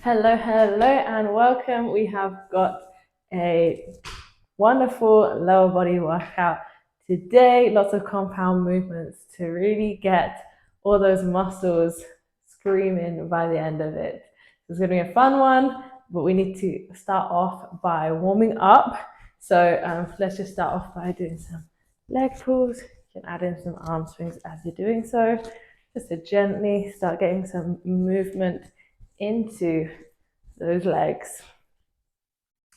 Hello, hello, and welcome. We have got a wonderful lower body workout today. Lots of compound movements to really get all those muscles screaming by the end of it. It's going to be a fun one, but we need to start off by warming up. So let's just start off by doing some leg pulls. You can add in some arm swings as you're doing so, just to gently start getting some movement into those legs,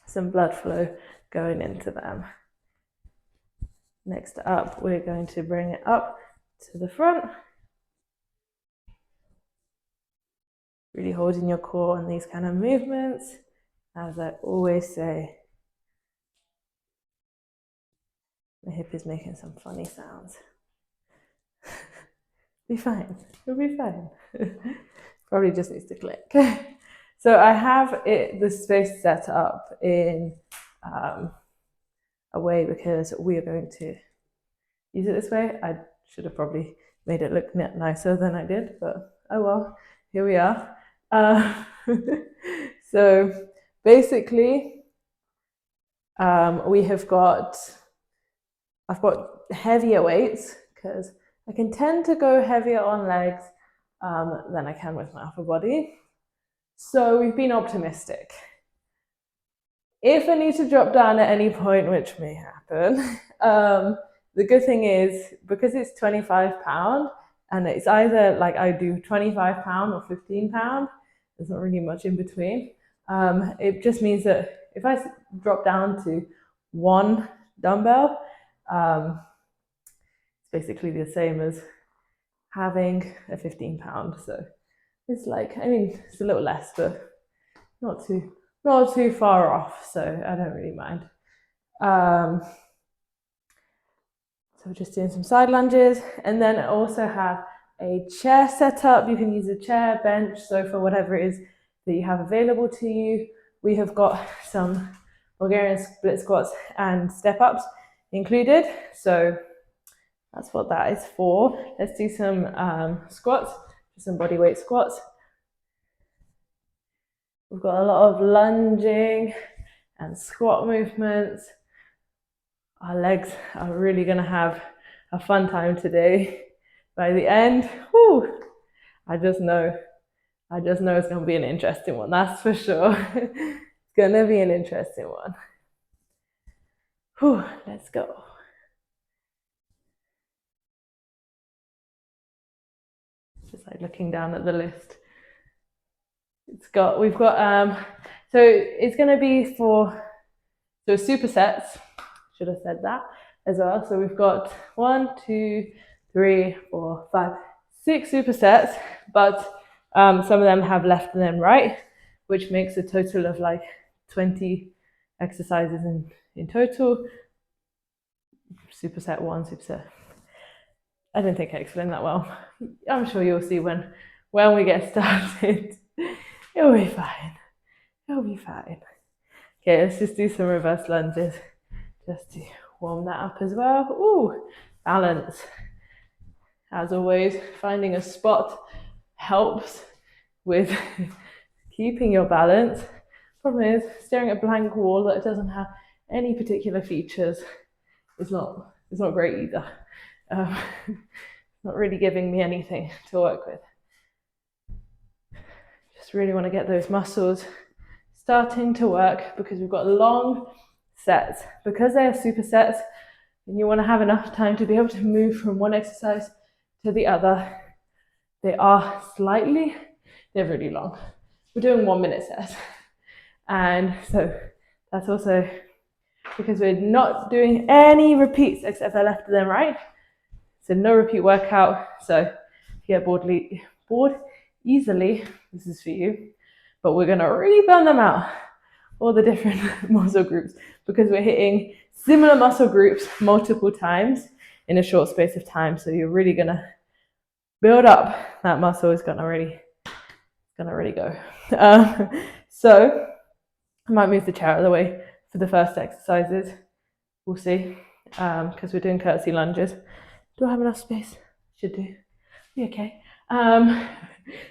some blood flow going into them. Next up, we're going to bring it up to the front, really holding your core on these kind of movements. As I always say, my hip is making some funny sounds. Be fine, you'll be fine. Probably just needs to click. So I have the space set up in a way because we are going to use it this way. I should have probably made it look nicer than I did, but oh well, here we are. So basically, I've got heavier weights because I can tend to go heavier on legs than I can with my upper body. So we've been optimistic. If I need to drop down at any point, which may happen, the good thing is because it's £25 and it's either like I do £25 or £15, there's not really much in between. It just means that if I drop down to one dumbbell, it's basically the same as having a £15. So it's like, I mean, it's a little less, but not too far off, so I don't really mind. So we're just doing some side lunges, and then I also have a chair set up. You can use a chair, bench, sofa, whatever it is that you have available to you. We have got some Bulgarian split squats and step ups included, so that's what that is for. Let's do some squats, some body weight squats. We've got a lot of lunging and squat movements. Our legs are really going to have a fun time today. By the end, whew, I just know it's going to be an interesting one, that's for sure. It's going to be an interesting one. Whew, let's go. Just like looking down at the list. We've got so it's going to be for supersets. Should have said that as well. So we've got 1, 2, 3, 4, 5, 6 supersets, but some of them have left and then right, which makes a total of like 20 exercises in total. Superset 1, superset. I don't think I explained that well. I'm sure you'll see when we get started. It'll be fine. It'll be fine. Okay, let's just do some reverse lunges just to warm that up as well. Ooh, balance. As always, finding a spot helps with keeping your balance. Problem is, staring at a blank wall that doesn't have any particular features is not great either. Not really giving me anything to work with. Just really want to get those muscles starting to work because we've got long sets. Because they are supersets, and you want to have enough time to be able to move from one exercise to the other. They're really long. We're doing 1 minute sets. And so that's also because we're not doing any repeats except for left and then right. So no repeat workout. So if you get bored easily, this is for you. But we're going to really burn them out, all the different muscle groups, because we're hitting similar muscle groups multiple times in a short space of time. So you're really going to build up that muscle. It's going to really go. So I might move the chair out of the way for the first exercises. We'll see, because we're doing curtsy lunges. Do I have enough space? Should do. Be okay.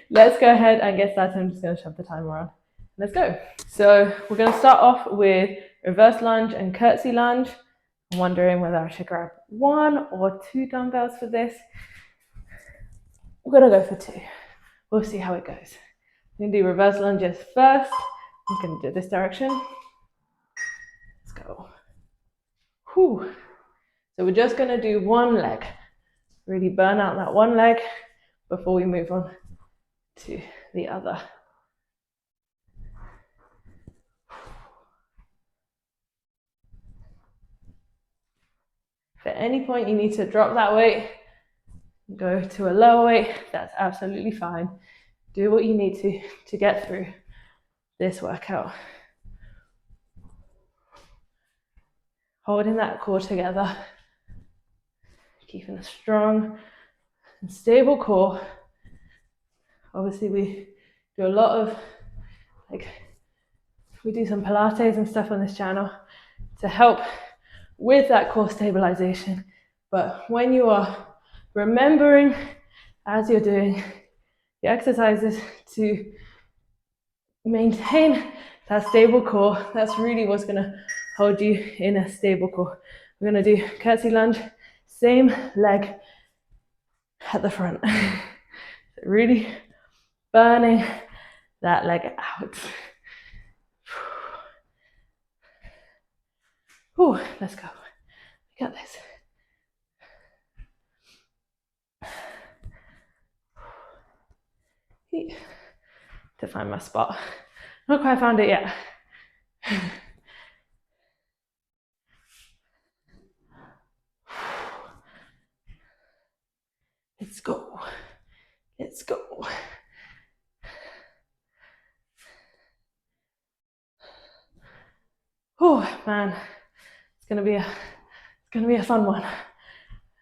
Let's go ahead and get started. I'm just going to shove the timer on. Let's go. So we're going to start off with reverse lunge and curtsy lunge. I'm wondering whether I should grab 1 or 2 dumbbells for this. We're going to go for 2. We'll see how it goes. I'm going to do reverse lunges first. I'm going to do this direction. Let's go. Whew. So we're just going to do one leg. Really burn out that one leg before we move on to the other. If at any point you need to drop that weight, go to a lower weight, that's absolutely fine. Do what you need to get through this workout. Holding that core together, keeping a strong and stable core. Obviously we do a lot of, we do some Pilates and stuff on this channel to help with that core stabilization. But when you are remembering as you're doing the exercises to maintain that stable core, that's really what's going to hold you in a stable core. We're going to do curtsy lunge, same leg at the front. Really burning that leg out. Whew, let's go. We got this. To find my spot. Not quite found it yet. Let's go. Let's go. Oh man, it's gonna be a fun one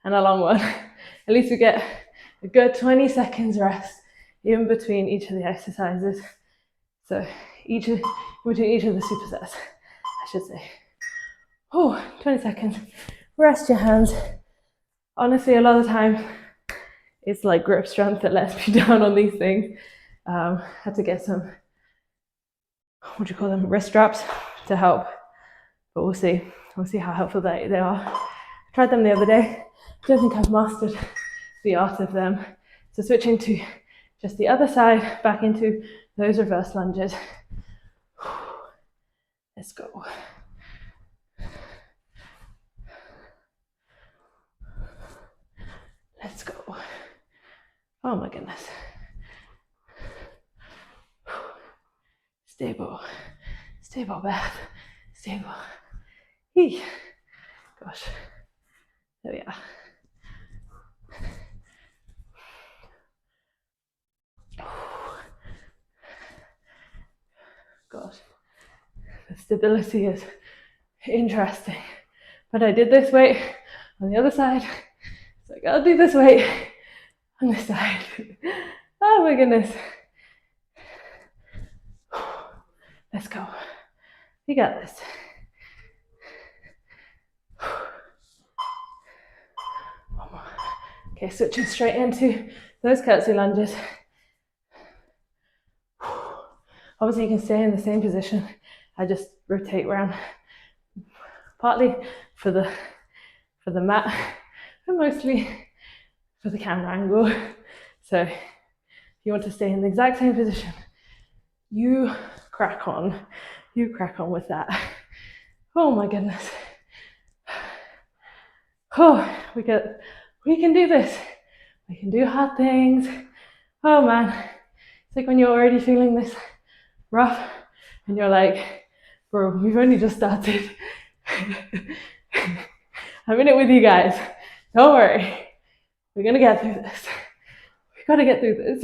and a long one. At least we get a good 20 seconds rest in between each of the exercises. So between each of the supersets, I should say. Oh, 20 seconds. Rest your hands. Honestly, a lot of the time, it's like grip strength that lets me down on these things. Had to get some, wrist straps to help. But we'll see. We'll see how helpful they are. I tried them the other day. I don't think I've mastered the art of them. So switching to just the other side, back into those reverse lunges. Let's go. Let's go. Oh my goodness. Stable. Stable, Beth. Stable. Eey. Gosh. There we are. Gosh. The stability is interesting. But I did this weight on the other side. So I gotta do this weight on this side. Oh my goodness. Let's go. We got this. Okay, switching straight into those curtsy lunges. Obviously, you can stay in the same position. I just rotate around, partly for the mat, but mostly for the camera angle. So, if you want to stay in the exact same position, you crack on. You crack on with that. Oh my goodness. Oh, we can do this. We can do hard things. Oh man, it's like when you're already feeling this rough and you're like, bro, we've only just started. I'm in it with you guys. Don't worry. We're gonna get through this. We gotta get through this.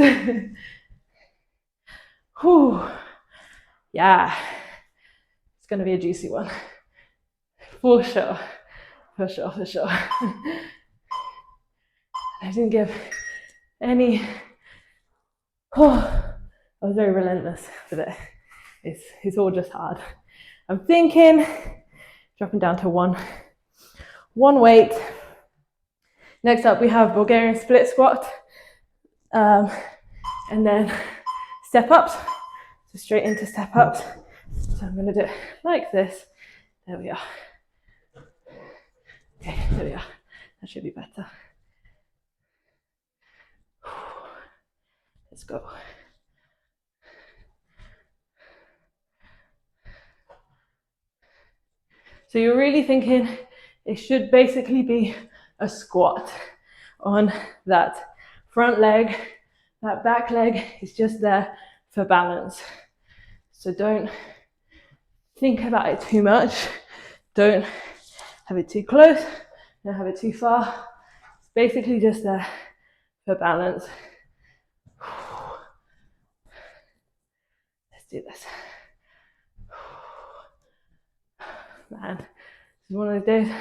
Whew. Yeah. It's gonna be a juicy one. For sure. For sure, for sure. I didn't give any. Oh, I was very relentless with it. It's all just hard. I'm thinking dropping down to one weight. Next up, we have Bulgarian split squat, and then step ups. So So straight into step ups. So I'm going to do it like this. There we are. Okay, there we are. That should be better. Let's go. So you're really thinking it should basically be a squat on that front leg. That back leg is just there for balance. So don't think about it too much. Don't have it too close. Don't have it too far. It's basically just there for balance. Let's do this. Man, this is one of those days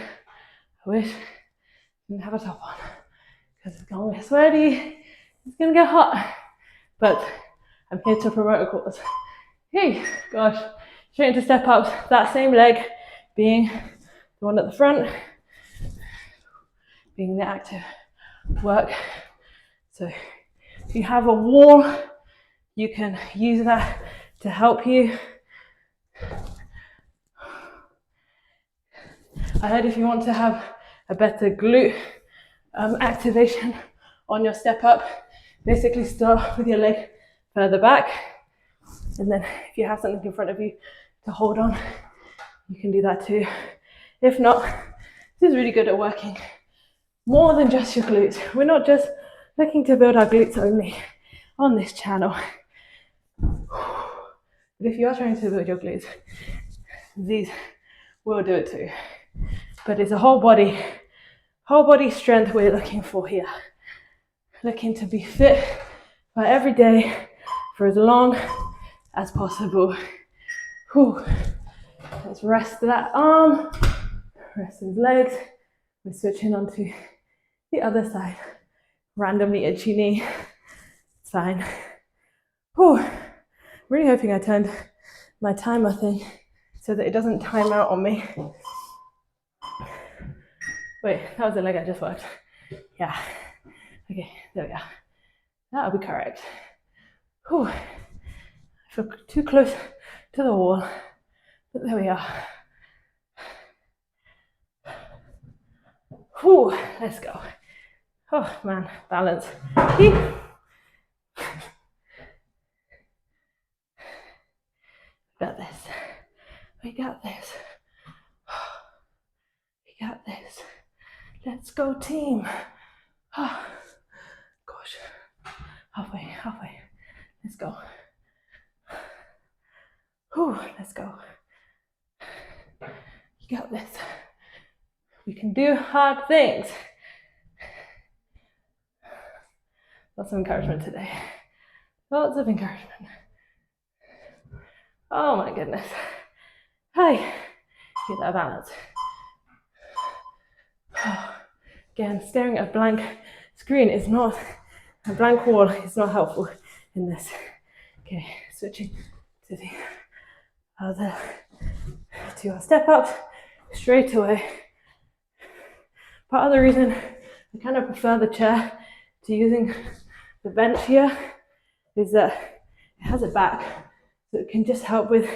I wish I didn't have a top on because it's gonna get sweaty, it's gonna get hot, but I'm here to promote a cause. Hey, gosh, straight into step ups, that same leg being the one at the front, being the active work. So if you have a wall, you can use that to help you. I heard if you want to have a better glute activation on your step up, basically start with your leg further back, and then if you have something in front of you to hold on, you can do that too. If not, this is really good at working more than just your glutes. We're not just looking to build our glutes only on this channel. But if you are trying to build your glutes, these will do it too. But it's a whole body strength we're looking for here. Looking to be fit for every day for as long as possible. Whew. Let's rest that arm, rest those legs. We're switching onto the other side. Randomly itchy knee. It's fine. Whew. Really hoping I turned my timer thing so that it doesn't time out on me. Wait, that was the leg I just worked. Yeah. Okay, there we are. That'll be correct. Whew. I feel too close to the wall, but there we are. Whew, let's go. Oh man, balance. We got this. We got this. We got this. Let's go, team. Oh, gosh. Halfway. Let's go. Whew, let's go. You got this. We can do hard things. Lots of encouragement today. Lots of encouragement. Oh my goodness. Hi. Get that balance. Again, staring at a blank screen is not, a blank wall is not helpful in this. Okay, switching to the other, to our step ups straight away. Part of the reason I kind of prefer the chair to using the bench here is that it has a back, so it can just help with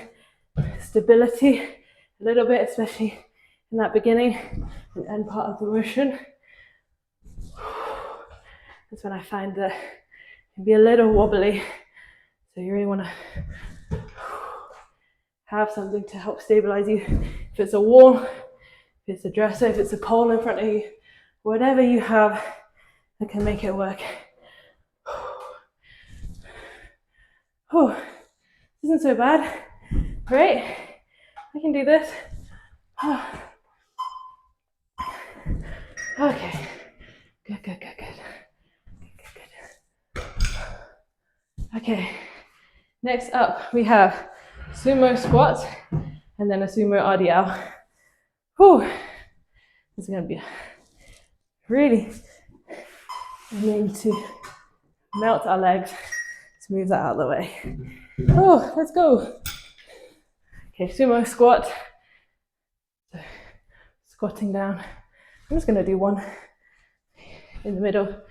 stability a little bit, especially in that beginning and end part of the motion. That's when I find that it can be a little wobbly, so you really want to have something to help stabilize you. If it's a wall, if it's a dresser, if it's a pole in front of you, whatever you have that can make it work. Oh, this isn't so bad, right? I can do this. Okay, good. Okay, next up we have sumo squats and then a sumo RDL. Whew, this is gonna be really, I need to melt our legs to move that out of the way. Oh, let's go. Okay, sumo squat. So, squatting down. I'm just gonna do one in the middle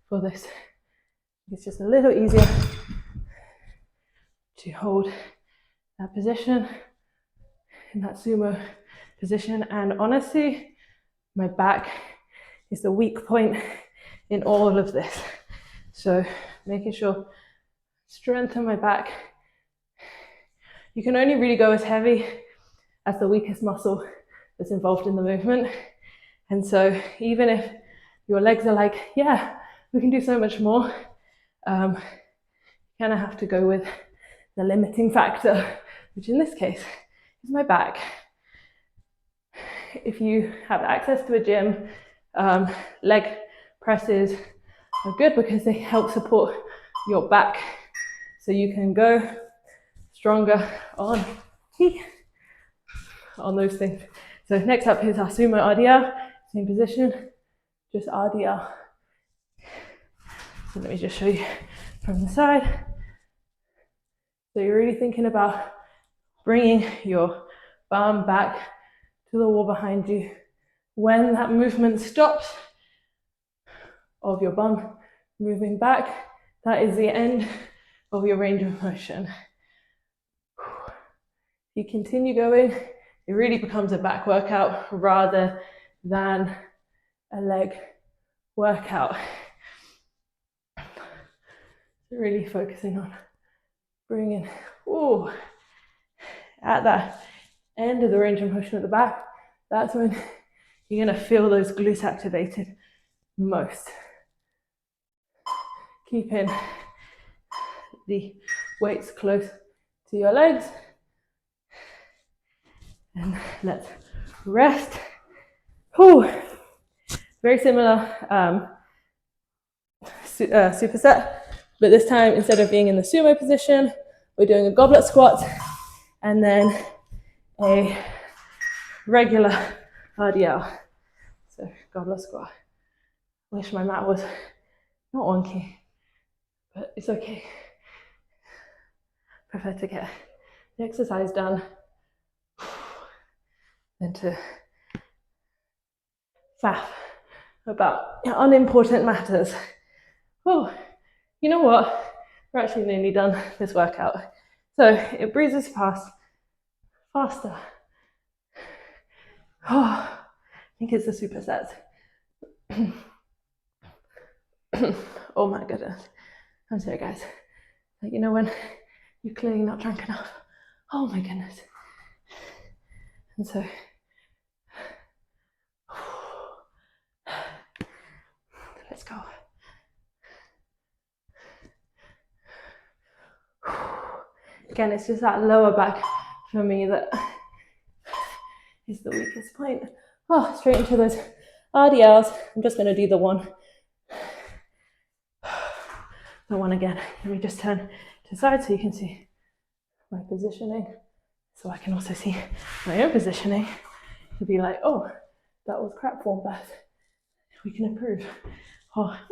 for this. It's just a little easier to hold that position, in that sumo position. And honestly, my back is the weak point in all of this. So making sure, strengthen my back. You can only really go as heavy as the weakest muscle that's involved in the movement. And so even if your legs are like, yeah, we can do so much more, you kind of have to go with the limiting factor, which in this case is my back. If you have access to a gym, leg presses are good because they help support your back, so you can go stronger on those things. So next up is our sumo RDL, same position, just RDL. So let me just show you from the side. So you're really thinking about bringing your bum back to the wall behind you. When that movement stops of your bum moving back, that is the end of your range of motion. If you continue going, it really becomes a back workout rather than a leg workout. So really focusing on bringing, at that end of the range of motion at the back, that's when you're going to feel those glutes activated most. Keeping the weights close to your legs. And let's rest. Very similar superset, but this time instead of being in the sumo position, we're doing a goblet squat and then a regular RDL. So goblet squat. Wish my mat was not wonky, but it's okay. Prefer to get the exercise done than to faff about unimportant matters. You know what? We're actually nearly done this workout. So it breezes past faster. I think it's the supersets. Oh my goodness. I'm sorry, guys. Like, you know when you're clearly not drunk enough? Oh my goodness. And so, let's go. Again, it's just that lower back for me that is the weakest point. Straight into those RDLs. I'm just going to do the one again. Let me just turn to the side so you can see my positioning, so I can also see my own positioning. You'll be like, oh, that was crap form, Beth. We can improve.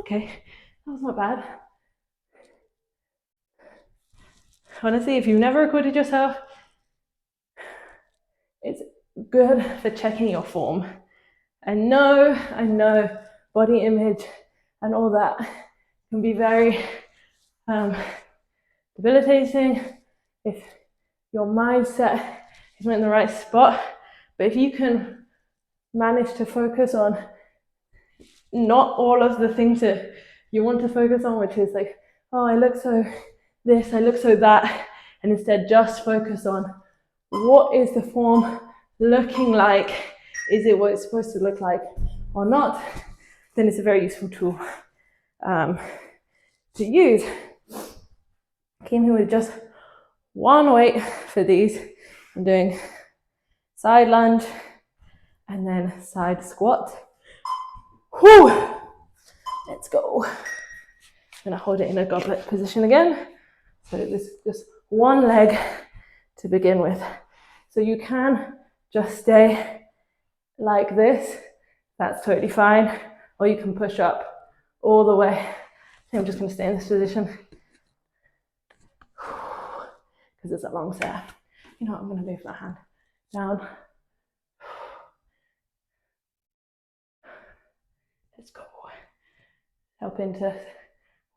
Okay, that was not bad. Honestly, if you've never recorded yourself, it's good for checking your form. I know, body image and all that can be very debilitating if your mindset isn't in the right spot. But if you can manage to focus on not all of the things that you want to focus on, which is like, oh, I look so this, I look so that, and instead just focus on what is the form looking like, is it what it's supposed to look like or not, then it's a very useful tool to use. Came here with just one weight for these. I'm doing side lunge and then side squat. Let's go. I'm gonna hold it in a goblet position again. So this is just one leg to begin with. So you can just stay like this, that's totally fine, or you can push up all the way. I think I'm just going to stay in this position because it's a long set. You know what, I'm going to move my hand down. Let's go. Helping to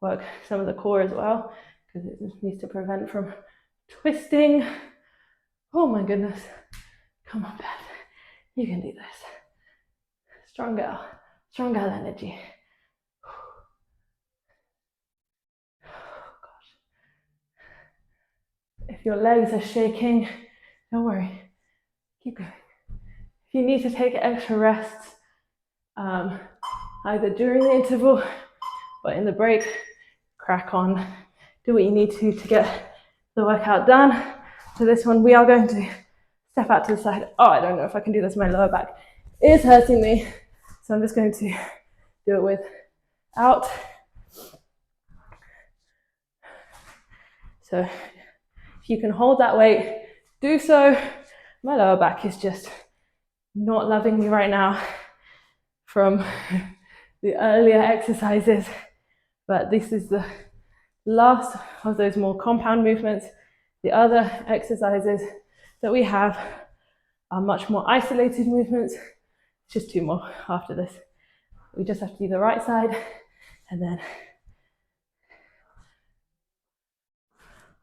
work some of the core as well, because it needs to prevent from twisting. Oh my goodness. Come on, Beth. You can do this. Strong girl energy. Oh gosh. If your legs are shaking, don't worry. Keep going. If you need to take extra rests, either during the interval or in the break, crack on. Do what you need to get the workout done. So this one, we are going to step out to the side. Oh, I don't know if I can do this. My lower back is hurting me. So I'm just going to do it without. So if you can hold that weight, do so. My lower back is just not loving me right now from the earlier exercises, but this is the last of those more compound movements. The other exercises that we have are much more isolated movements. Just 2 more after this. We just have to do the right side, and then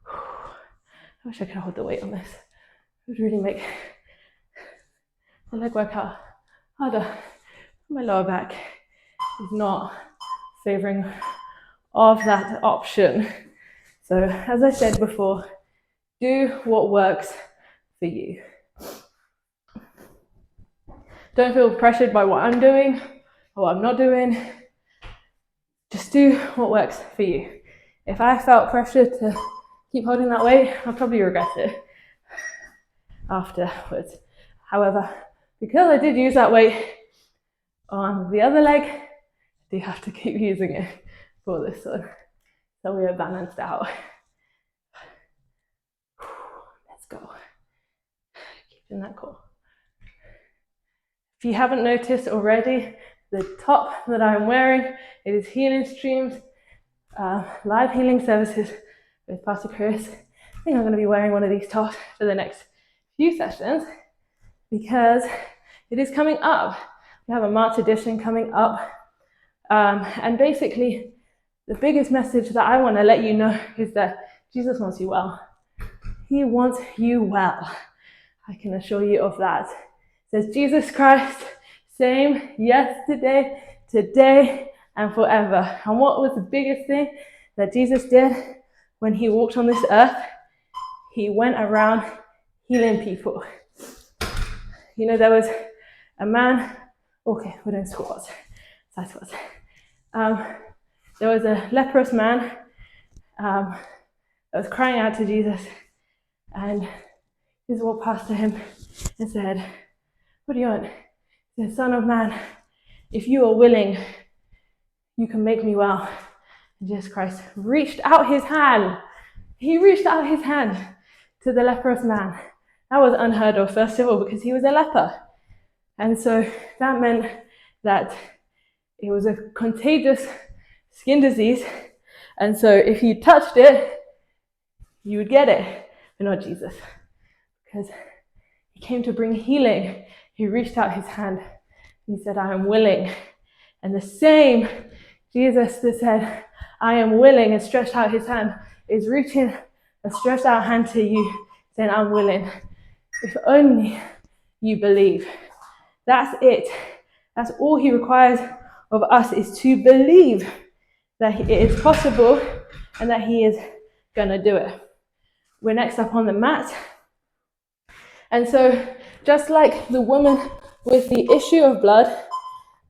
I wish I could hold the weight on this. It would really make the leg workout harder. My lower back is not favoring of that option. So as I said before, do what works for you. Don't feel pressured by what I'm doing or what I'm not doing. Just do what works for you. If I felt pressure to keep holding that weight, I'll probably regret it afterwards. However, because I did use that weight on the other leg, I do have to keep using it for this one. So we are balanced out. Let's go. Keeping that core. If you haven't noticed already, the top that I'm wearing, it is Healing Streams, live healing services with Pastor Chris. I think I'm going to be wearing one of these tops for the next few sessions because it is coming up. We have a March edition coming up. And basically, the biggest message that I want to let you know is that Jesus wants you well. He wants you well. I can assure you of that. It says Jesus Christ, same yesterday, today, and forever. And what was the biggest thing that Jesus did when he walked on this earth? He went around healing people. You know, there was a man, okay, we're doing squats, side squats. There was a leprous man that was crying out to Jesus, and Jesus walked past to him and said, "What do you want?" He said, "Son of man, if you are willing, you can make me well." And Jesus Christ reached out his hand. He reached out his hand to the leprous man. That was unheard of, first of all, because he was a leper. And so that meant that it was a contagious skin disease. And so if you touched it, you would get it, but not Jesus. Because he came to bring healing. He reached out his hand. He said, "I am willing." And the same Jesus that said, "I am willing," and stretched out his hand, is reaching a stretched out hand to you, saying, "I'm willing. If only you believe." That's it. That's all he requires of us, is to believe that it is possible and that he is going to do it. We're next up on the mat. And so just like the woman with the issue of blood,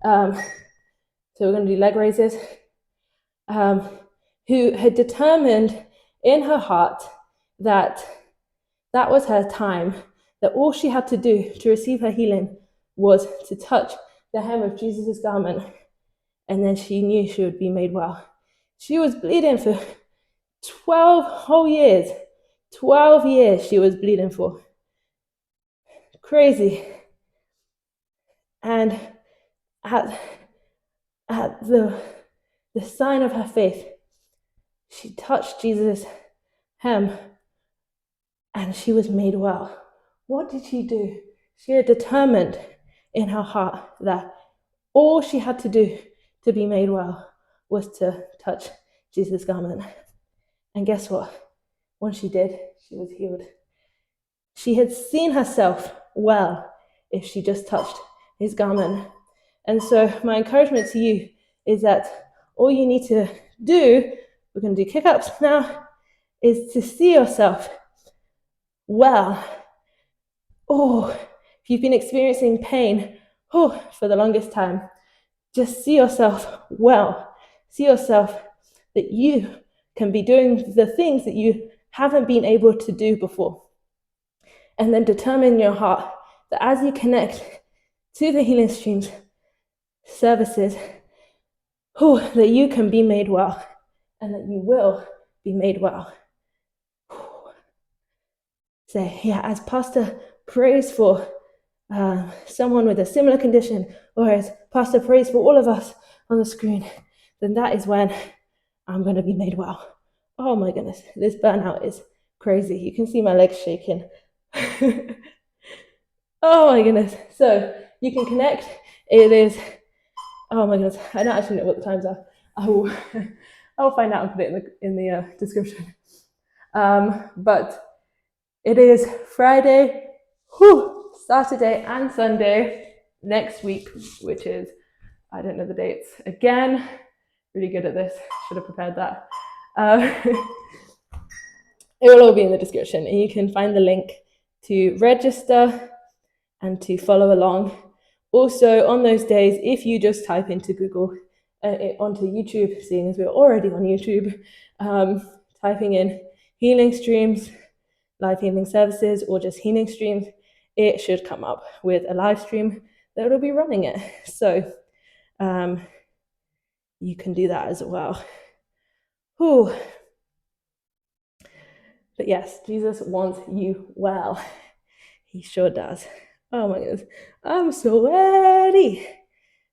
so we're going to do leg raises, who had determined in her heart that that was her time, that all she had to do to receive her healing was to touch the hem of Jesus' garment, and then she knew she would be made well. She was bleeding for 12 whole years. 12 years she was bleeding for. Crazy. And at the sign of her faith, she touched Jesus' hem and she was made well. What did she do? She had determined in her heart that all she had to do to be made well was to touch Jesus' garment. And guess what? Once she did, she was healed. She had seen herself well if she just touched his garment. And so my encouragement to you is that all you need to do, we're going to do kick-ups now, is to see yourself well. Oh, if you've been experiencing pain for the longest time, just see yourself well. See yourself that you can be doing the things that you haven't been able to do before. And then determine in your heart that as you connect to the Healing Streams services, that you can be made well and that you will be made well. So yeah, as Pastor prays for someone with a similar condition, or as Pastor prays for all of us on the screen, then that is when I'm going to be made well. Oh my goodness, this burnout is crazy. You can see my legs shaking. Oh my goodness. So you can connect. It is, oh my goodness, I don't actually know what the times are. I will find out and put it in the description. But it is Friday, Saturday and Sunday next week, which is, I don't know the dates. Again, really good at this. Should have prepared that. It will all be in the description, and you can find the link to register and to follow along. Also, on those days, if you just type into Google, onto YouTube, seeing as we're already on YouTube, typing in Healing Streams, live healing services, or just Healing Streams, it should come up with a live stream that will be running it. So you can do that as well. But yes, Jesus wants you well. He sure does. Oh my goodness, I'm sweaty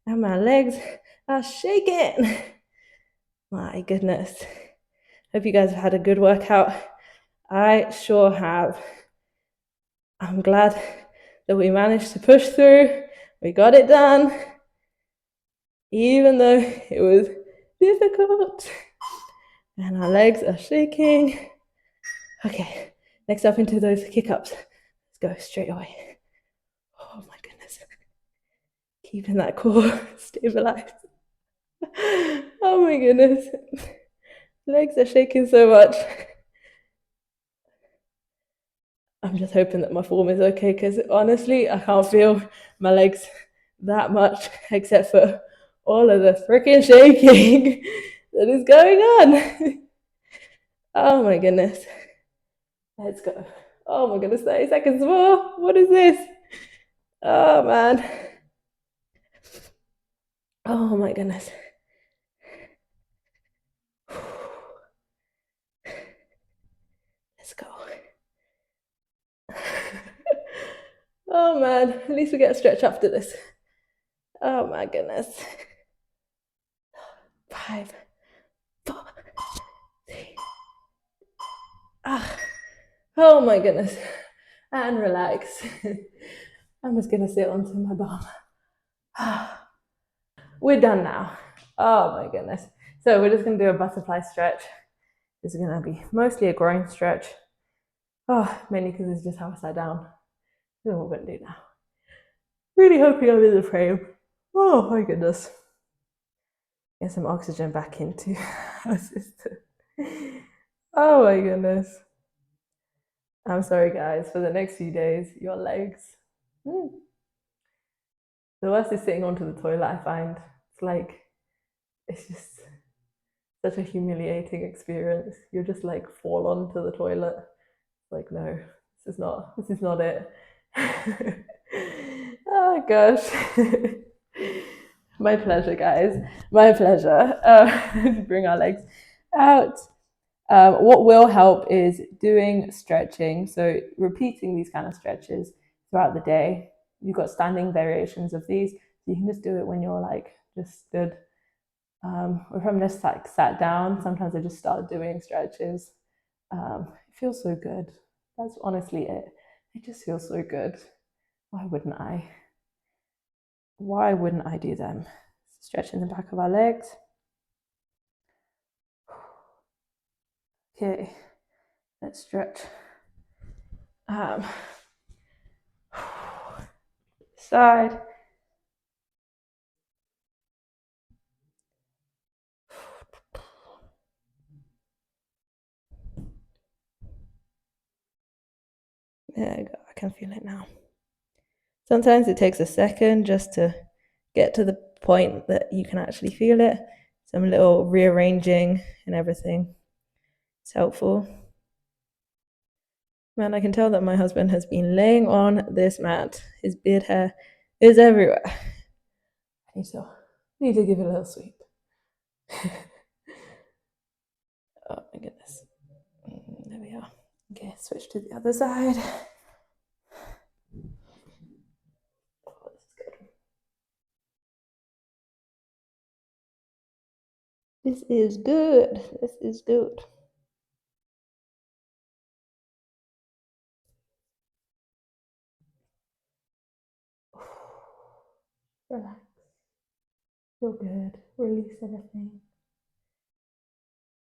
and my legs are shaking. My goodness. Hope you guys have had a good workout. I sure have. I'm glad that we managed to push through. We got it done, even though it was difficult and our legs are shaking. Okay, next up into those kick-ups. Let's go straight away. Oh my goodness. Keeping that core stabilized. Oh my goodness. Legs are shaking so much. I'm just hoping that my form is okay, because honestly, I can't feel my legs that much except for all of the freaking shaking that is going on. Oh my goodness. Let's go. Oh my goodness, 30 seconds more. What is this? Oh man. Oh my goodness. Let's go. Oh man, at least we get a stretch after this. Oh my goodness. 5, 4, 3. Oh my goodness. And relax. I'm just gonna sit onto my bum. We're done now. Oh my goodness. So we're just gonna do a butterfly stretch. This is gonna be mostly a groin stretch. Mainly because it's just how I sat down. This is what we're gonna do now. Really hoping I'm in the frame. Oh my goodness. Get some oxygen back into our system. Oh my goodness. I'm sorry guys, for the next few days, your legs. The worst is sitting onto the toilet, I find. It's just such a humiliating experience. You just like fall onto the toilet. Like, no, this is not it. Oh gosh. My pleasure, guys. My pleasure. Bring our legs out. What will help is doing stretching. So repeating these kind of stretches throughout the day. You've got standing variations of these. So you can just do it when you're like just stood. Or if I'm just like sat down, sometimes I just start doing stretches. It feels so good. That's honestly it. It just feels so good. Why wouldn't I? Why wouldn't I do them? Stretching the back of our legs. Okay, let's stretch Side. There you go, I can feel it now. Sometimes it takes a second just to get to the point that you can actually feel it. Some little rearranging and everything. It's helpful. Man, I can tell that my husband has been laying on this mat. His beard hair is everywhere. I need to give it a little sweep. Oh my goodness. There we are. Okay, switch to the other side. Oh, this is good. This is good. Relax. Feel good. Release everything.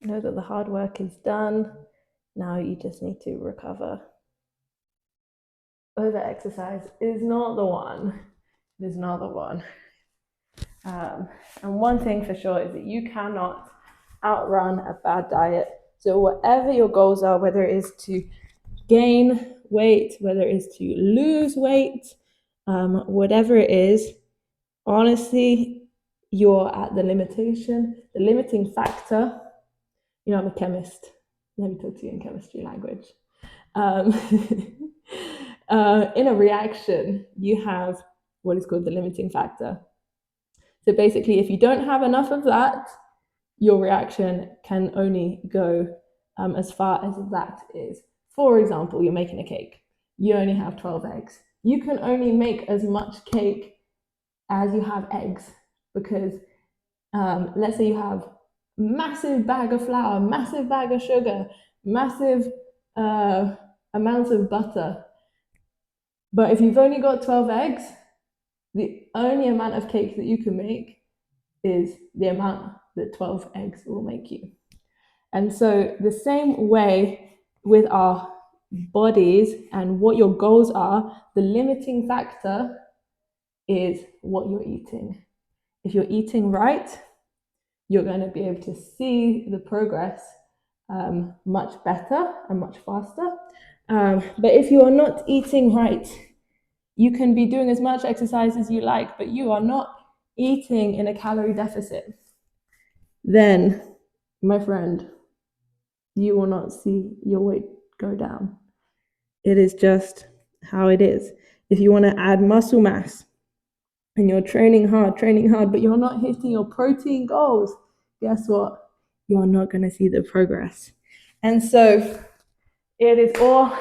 Know that the hard work is done. Now you just need to recover. Over exercise is not the one. It is not the one. And one thing for sure is that you cannot outrun a bad diet. So whatever your goals are, whether it is to gain weight, whether it is to lose weight, whatever it is, honestly, you're at the limiting factor. You know, I'm a chemist. Let me talk to you in chemistry language. In a reaction, you have what is called the limiting factor. So basically, if you don't have enough of that, your reaction can only go as far as that is. For example, you're making a cake. You only have 12 eggs. You can only make as much cake as you have eggs, because let's say you have massive bag of flour, massive bag of sugar, massive amounts of butter. But if you've only got 12 eggs, the only amount of cake that you can make is the amount that 12 eggs will make you. And so the same way with our bodies and what your goals are, the limiting factor is what you're eating. If you're eating right, you're going to be able to see the progress much better and much faster. But if you are not eating right, you can be doing as much exercise as you like, but you are not eating in a calorie deficit, then, my friend, you will not see your weight go down. It is just how it is. If you want to add muscle mass and you're training hard, but you're not hitting your protein goals, guess what? You're not going to see the progress. And so it is all,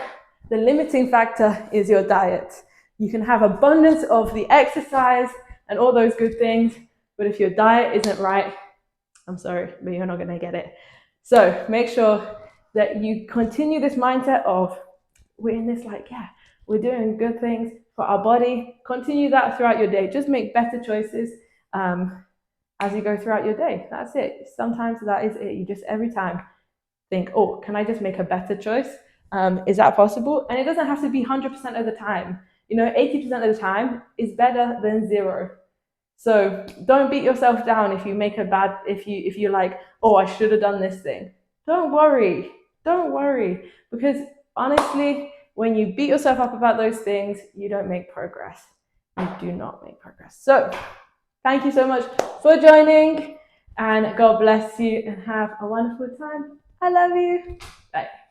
the limiting factor is your diet. You can have abundance of the exercise and all those good things, but if your diet isn't right, I'm sorry, but you're not going to get it. So make sure that you continue this mindset of, we're in this like, yeah, we're doing good things for our body. Continue that throughout your day. Just make better choices as you go throughout your day. That's it. Sometimes that is it. You just every time think, oh, can I just make a better choice? Is that possible? And it doesn't have to be 100% of the time. 80% of the time is better than 0. So don't beat yourself down if you make a bad, if you're like, oh, I should have done this thing. Don't worry, because honestly, when you beat yourself up about those things, you don't make progress. You do not make progress. So thank you so much for joining, and God bless you and have a wonderful time. I love you. Bye.